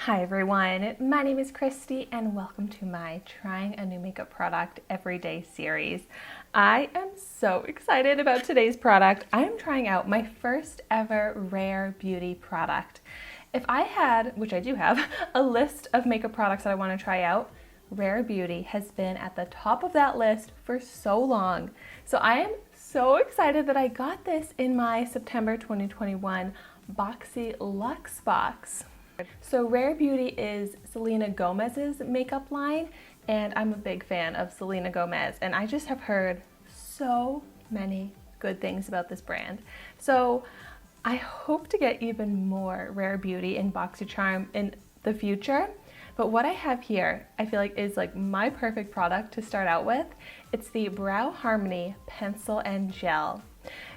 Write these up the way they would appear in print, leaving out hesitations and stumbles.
Hi everyone, my name is Christy and welcome to my Trying a New Makeup Product Everyday series. I am so excited about today's product. I am trying out my first ever Rare Beauty product. If I had, which I do have, a list of makeup products that I want to try out, Rare Beauty has been at the top of that list for so long. So I am so excited that I got this in my September 2021 Boxy Luxe box. So Rare Beauty is Selena Gomez's makeup line, and I'm a big fan of Selena Gomez, and I just have heard so many good things about this brand. So I hope to get even more Rare Beauty and BoxyCharm in the future. But what I have here, I feel like is like my perfect product to start out with. It's the Brow Harmony Pencil and Gel.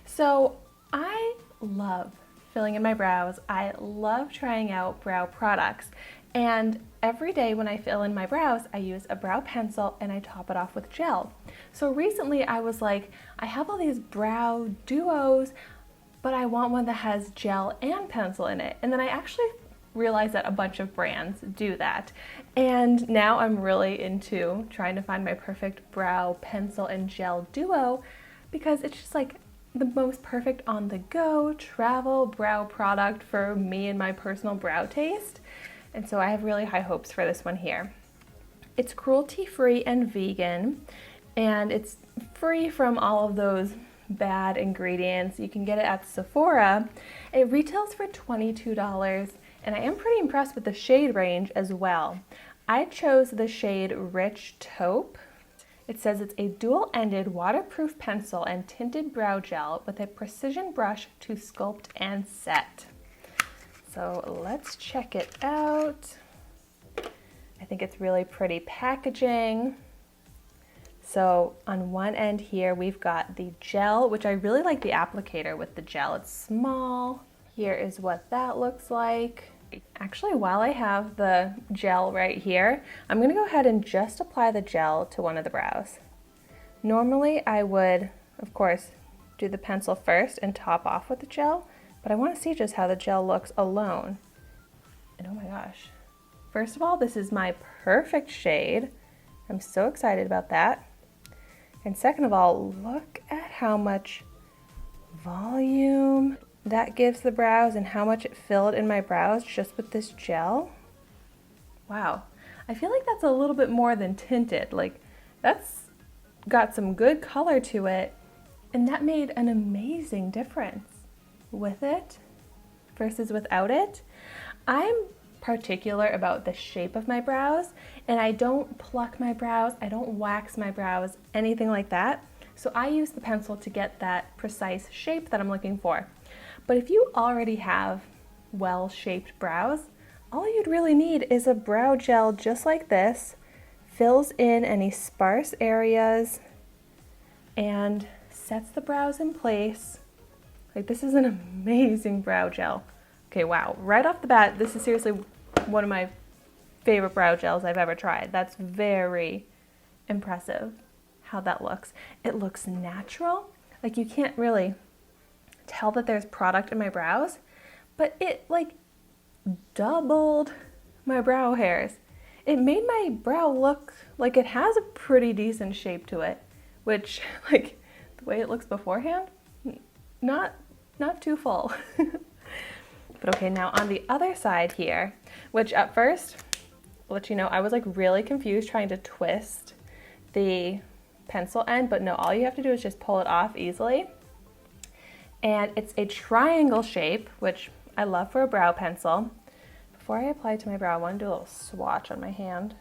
So I love filling in my brows. I love trying out brow products. And every day when I fill in my brows, I use a brow pencil and I top it off with gel. So recently I was like, I have all these brow duos, but I want one that has gel and pencil in it. And then I actually realized that a bunch of brands do that. And now I'm really into trying to find my perfect brow pencil and gel duo because it's just like the most perfect on-the-go travel brow product for me and my personal brow taste. And so I have really high hopes for this one here. It's cruelty-free and vegan, and it's free from all of those bad ingredients. You can get it at Sephora. It retails for $22, and I am pretty impressed with the shade range as well. I chose the shade Rich Taupe. It says it's a dual-ended waterproof pencil and tinted brow gel with a precision brush to sculpt and set. So let's check it out. I think it's really pretty packaging. So on one end here, we've got the gel, which I really like the applicator with the gel. It's small. Here is what that looks like. Actually, while I have the gel right here, I'm going to go ahead and just apply the gel to one of the brows. Normally, I would, of course, do the pencil first and top off with the gel, but I want to see just how the gel looks alone. And oh my gosh. First of all, this is my perfect shade. I'm so excited about that. And second of all, look at how much volume that gives the brows and how much it filled in my brows just with this gel. Wow, I feel like that's a little bit more than tinted. Like, that's got some good color to it, and that made an amazing difference with it versus without it. I'm particular about the shape of my brows, and I don't pluck my brows, I don't wax my brows, anything like that. So I use the pencil to get that precise shape that I'm looking for. But if you already have well-shaped brows, all you'd really need is a brow gel just like this, fills in any sparse areas, and sets the brows in place. Like, this is an amazing brow gel. Okay, wow. Right off the bat, this is seriously one of my favorite brow gels I've ever tried. That's very impressive how that looks. It looks natural. Like, you can't really tell that there's product in my brows, but it like doubled my brow hairs. It made my brow look like it has a pretty decent shape to it, which, like, the way it looks beforehand, not too full. But okay, now on the other side here, which at first, I'll let you know, I was like really confused trying to twist the pencil end, but no, all you have to do is just pull it off easily. And it's a triangle shape, which I love for a brow pencil. Before I apply it to my brow, I want to do a little swatch on my hand.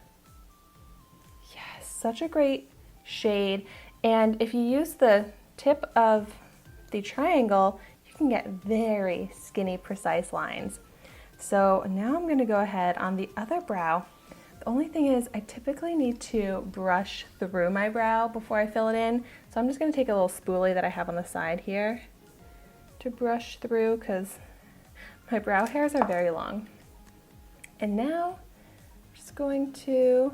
Yes, such a great shade. And if you use the tip of the triangle, you can get very skinny, precise lines. So now I'm going to go ahead on the other brow. The only thing is I typically need to brush through my brow before I fill it in. So I'm just going to take a little spoolie that I have on the side here to brush through because my brow hairs are very long. And now I'm just going to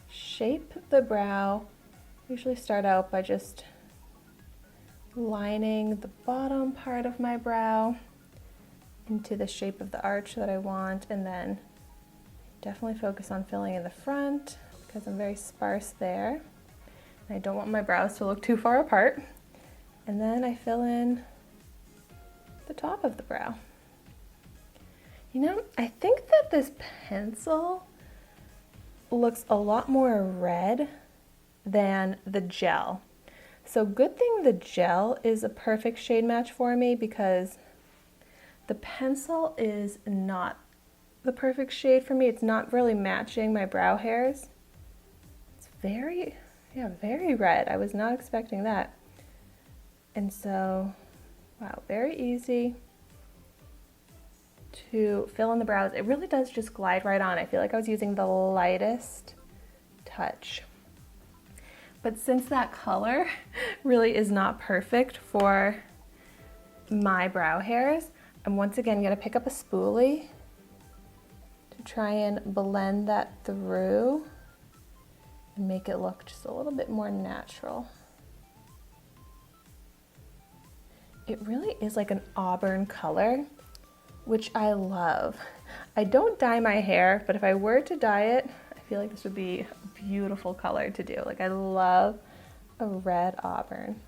shape the brow. I usually start out by just lining the bottom part of my brow into the shape of the arch that I want, and then definitely focus on filling in the front because I'm very sparse there. And I don't want my brows to look too far apart. And then I fill in the top of the brow. You know, I think that this pencil looks a lot more red than the gel. So good thing the gel is a perfect shade match for me because the pencil is not the perfect shade for me. It's not really matching my brow hairs. It's very red. I was not expecting that. And so, wow, very easy to fill in the brows. It really does just glide right on. I feel like I was using the lightest touch. But since that color really is not perfect for my brow hairs, I'm once again gonna pick up a spoolie to try and blend that through and make it look just a little bit more natural. It really is like an auburn color, which I love. I don't dye my hair, but if I were to dye it, I feel like this would be a beautiful color to do. Like I love a red auburn.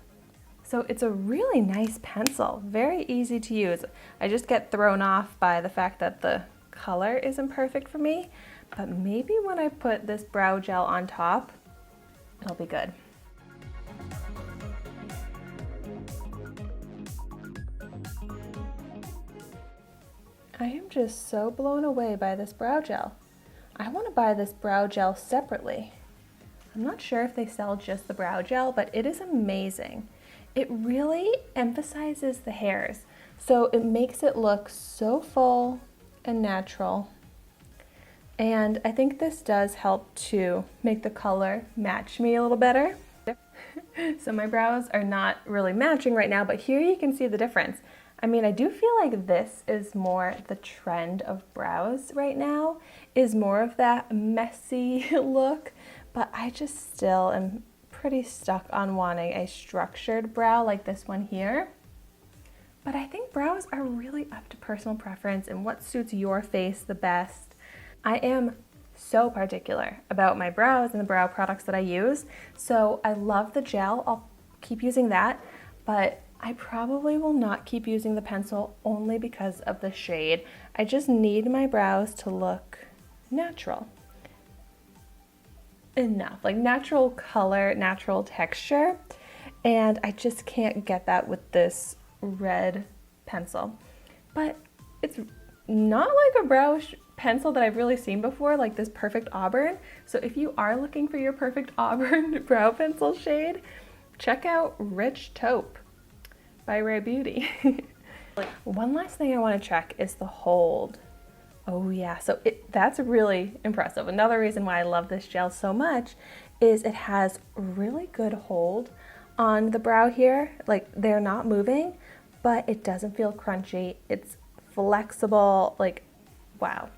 So it's a really nice pencil, very easy to use. I just get thrown off by the fact that the color isn't perfect for me, but maybe when I put this brow gel on top, it'll be good. I am just so blown away by this brow gel. I want to buy this brow gel separately. I'm not sure if they sell just the brow gel, but it is amazing. It really emphasizes the hairs, so it makes it look so full and natural. And I think this does help to make the color match me a little better. So my brows are not really matching right now, but here you can see the difference. I mean, I do feel like this is more the trend of brows right now, is more of that messy look, but I just still am pretty stuck on wanting a structured brow like this one here. But I think brows are really up to personal preference and what suits your face the best. I am so particular about my brows and the brow products that I use, so I love the gel. I'll keep using that, but I probably will not keep using the pencil only because of the shade. I just need my brows to look natural. Enough, like natural color, natural texture, and I just can't get that with this red pencil. But it's not like a brow pencil that I've really seen before, like this perfect auburn. So if you are looking for your perfect auburn brow pencil shade, check out Rich Taupe by Rare Beauty. One last thing I want to check is the hold. Oh yeah, so that's really impressive. Another reason why I love this gel so much is it has really good hold on the brow here. Like they're not moving, but it doesn't feel crunchy. It's flexible, like wow.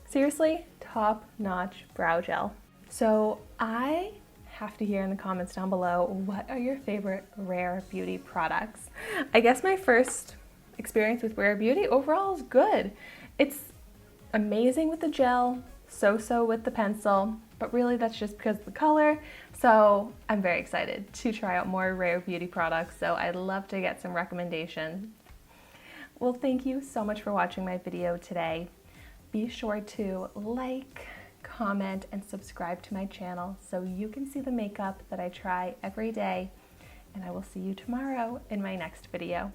Seriously, top-notch brow gel. So I have to hear in the comments down below, what are your favorite Rare Beauty products? I guess my first experience with Rare Beauty overall is good. It's amazing with the gel, so-so with the pencil, but really that's just because of the color. So I'm very excited to try out more Rare Beauty products, so I'd love to get some recommendations. Well, thank you so much for watching my video today. Be sure to like, comment, and subscribe to my channel so you can see the makeup that I try every day. And I will see you tomorrow in my next video.